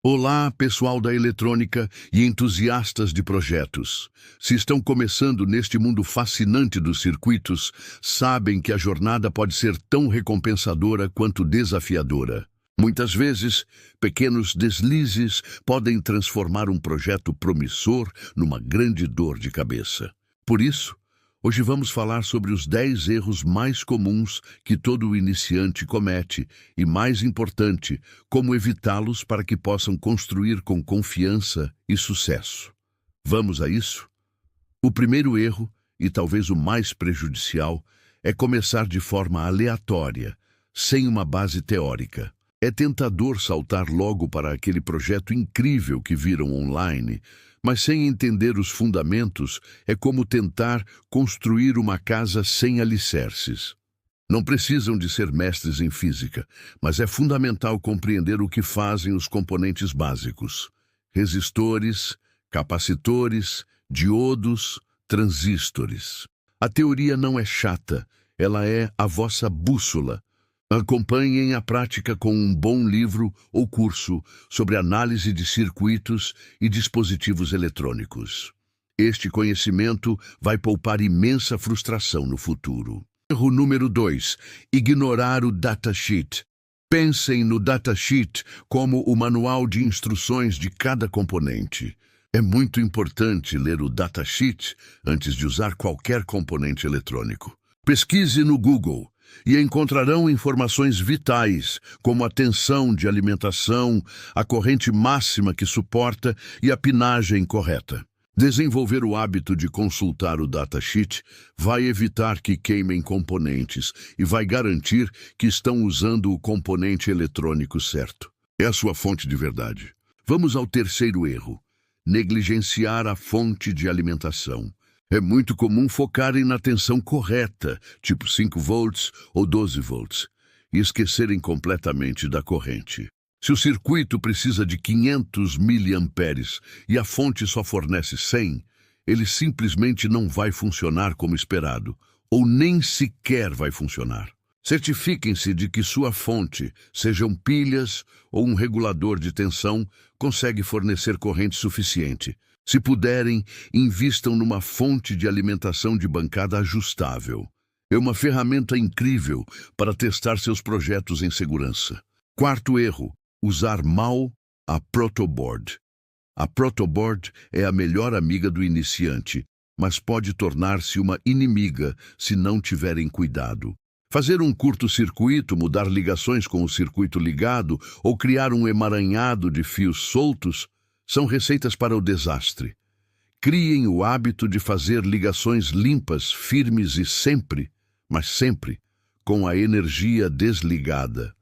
Olá, pessoal da eletrônica e entusiastas de projetos. Se estão começando neste mundo fascinante dos circuitos, sabem que a jornada pode ser tão recompensadora quanto desafiadora. Muitas vezes, pequenos deslizes podem transformar um projeto promissor numa grande dor de cabeça. Por isso, hoje vamos falar sobre os 10 erros mais comuns que todo iniciante comete e, mais importante, como evitá-los para que possam construir com confiança e sucesso. Vamos a isso? O primeiro erro, e talvez o mais prejudicial, é começar de forma aleatória, sem uma base teórica. É tentador saltar logo para aquele projeto incrível que viram online, mas sem entender os fundamentos é como tentar construir uma casa sem alicerces. Não precisam de ser mestres em física, mas é fundamental compreender o que fazem os componentes básicos: resistores, capacitores, diodos, transistores. A teoria não é chata, ela é a vossa bússola. Acompanhem a prática com um bom livro ou curso sobre análise de circuitos e dispositivos eletrônicos. Este conhecimento vai poupar imensa frustração no futuro. Erro número 2. Ignorar o datasheet. Pensem no datasheet como o manual de instruções de cada componente. É muito importante ler o datasheet antes de usar qualquer componente eletrônico. Pesquise no Google e encontrarão informações vitais, como a tensão de alimentação, a corrente máxima que suporta e a pinagem correta. Desenvolver o hábito de consultar o datasheet vai evitar que queimem componentes e vai garantir que estão usando o componente eletrônico certo. É a sua fonte de verdade. Vamos ao terceiro erro: negligenciar a fonte de alimentação. É muito comum focarem na tensão correta, tipo 5 volts ou 12 volts, e esquecerem completamente da corrente. Se o circuito precisa de 500 miliamperes e a fonte só fornece 100, ele simplesmente não vai funcionar como esperado, ou nem sequer vai funcionar. Certifiquem-se de que sua fonte, sejam pilhas ou um regulador de tensão, consegue fornecer corrente suficiente. Se puderem, invistam numa fonte de alimentação de bancada ajustável. É uma ferramenta incrível para testar seus projetos em segurança. Quarto erro: usar mal a protoboard. A protoboard é a melhor amiga do iniciante, mas pode tornar-se uma inimiga se não tiverem cuidado. Fazer um curto-circuito, mudar ligações com o circuito ligado ou criar um emaranhado de fios soltos são receitas para o desastre. Criem o hábito de fazer ligações limpas, firmes e sempre, mas sempre, com a energia desligada.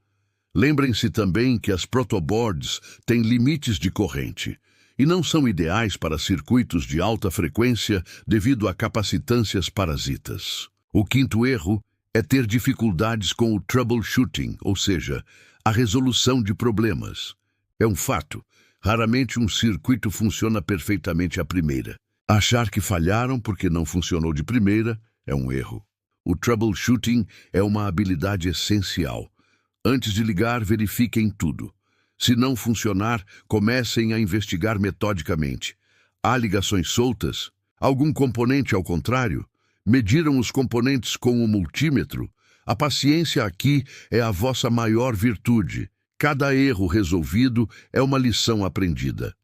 Lembrem-se também que as protoboards têm limites de corrente e não são ideais para circuitos de alta frequência devido a capacitâncias parasitas. O quinto erro é ter dificuldades com o troubleshooting, ou seja, a resolução de problemas. É um fato. Raramente um circuito funciona perfeitamente à primeira. Achar que falharam porque não funcionou de primeira é um erro. O troubleshooting é uma habilidade essencial. Antes de ligar, verifiquem tudo. Se não funcionar, comecem a investigar metodicamente. Há ligações soltas? Algum componente ao contrário? Mediram os componentes com o multímetro? A paciência aqui é a vossa maior virtude. Cada erro resolvido é uma lição aprendida.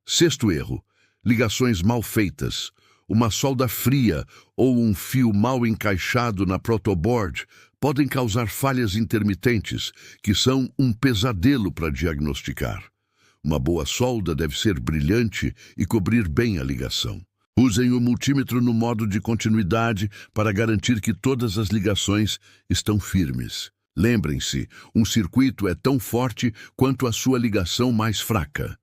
Sexto erro: ligações mal feitas. Uma solda fria ou um fio mal encaixado na protoboard podem causar falhas intermitentes, que são um pesadelo para diagnosticar. Uma boa solda deve ser brilhante e cobrir bem a ligação. Usem o multímetro no modo de continuidade para garantir que todas as ligações estão firmes. Lembrem-se, um circuito é tão forte quanto a sua ligação mais fraca.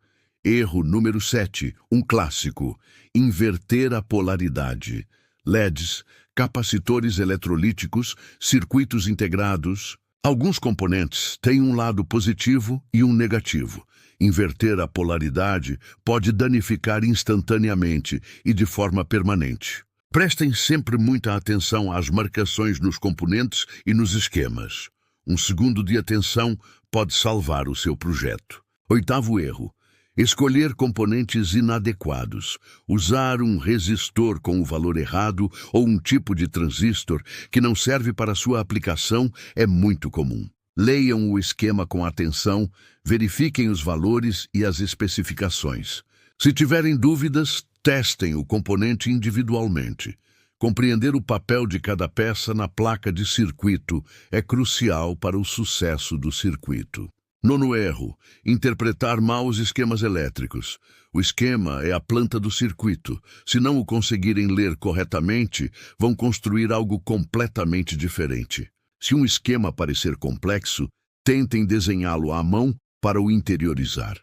Erro número 7, um clássico: inverter a polaridade. LEDs, capacitores eletrolíticos, circuitos integrados. Alguns componentes têm um lado positivo e um negativo. Inverter a polaridade pode danificar instantaneamente e de forma permanente. Prestem sempre muita atenção às marcações nos componentes e nos esquemas. Um segundo de atenção pode salvar o seu projeto. Oitavo erro: Escolher componentes inadequados, usar um resistor com o valor errado ou um tipo de transistor que não serve para sua aplicação é muito comum. Leiam o esquema com atenção, verifiquem os valores e as especificações. Se tiverem dúvidas, testem o componente individualmente. Compreender o papel de cada peça na placa de circuito é crucial para o sucesso do circuito. Nono erro: interpretar mal os esquemas elétricos. O esquema é a planta do circuito. Se não o conseguirem ler corretamente, vão construir algo completamente diferente. Se um esquema parecer complexo, tentem desenhá-lo à mão para o interiorizar.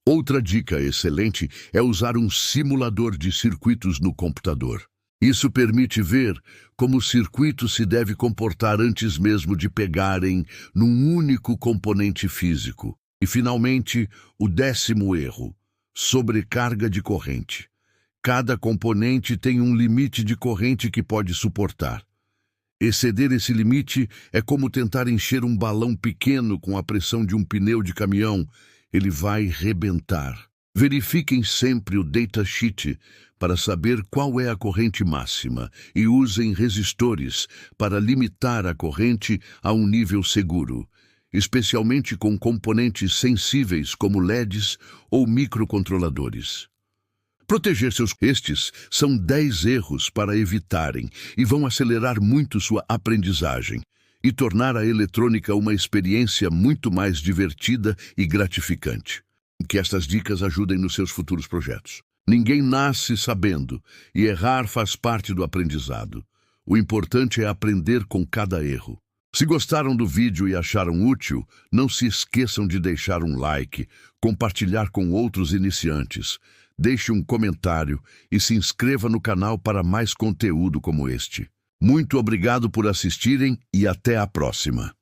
Outra dica excelente é usar um simulador de circuitos no computador. Isso permite ver como o circuito se deve comportar antes mesmo de pegarem num único componente físico. E, finalmente, o 10º erro: sobrecarga de corrente. Cada componente tem um limite de corrente que pode suportar. Exceder esse limite é como tentar encher um balão pequeno com a pressão de um pneu de caminhão. Ele vai rebentar. Verifiquem sempre o datasheet para saber qual é a corrente máxima e usem resistores para limitar a corrente a um nível seguro, especialmente com componentes sensíveis como LEDs ou microcontroladores. Proteger Estes são 10 erros para evitarem e vão acelerar muito sua aprendizagem e tornar a eletrônica uma experiência muito mais divertida e gratificante. Que estas dicas ajudem nos seus futuros projetos. Ninguém nasce sabendo, e errar faz parte do aprendizado. O importante é aprender com cada erro. Se gostaram do vídeo e acharam útil, não se esqueçam de deixar um like, compartilhar com outros iniciantes, deixe um comentário e se inscreva no canal para mais conteúdo como este. Muito obrigado por assistirem e até a próxima.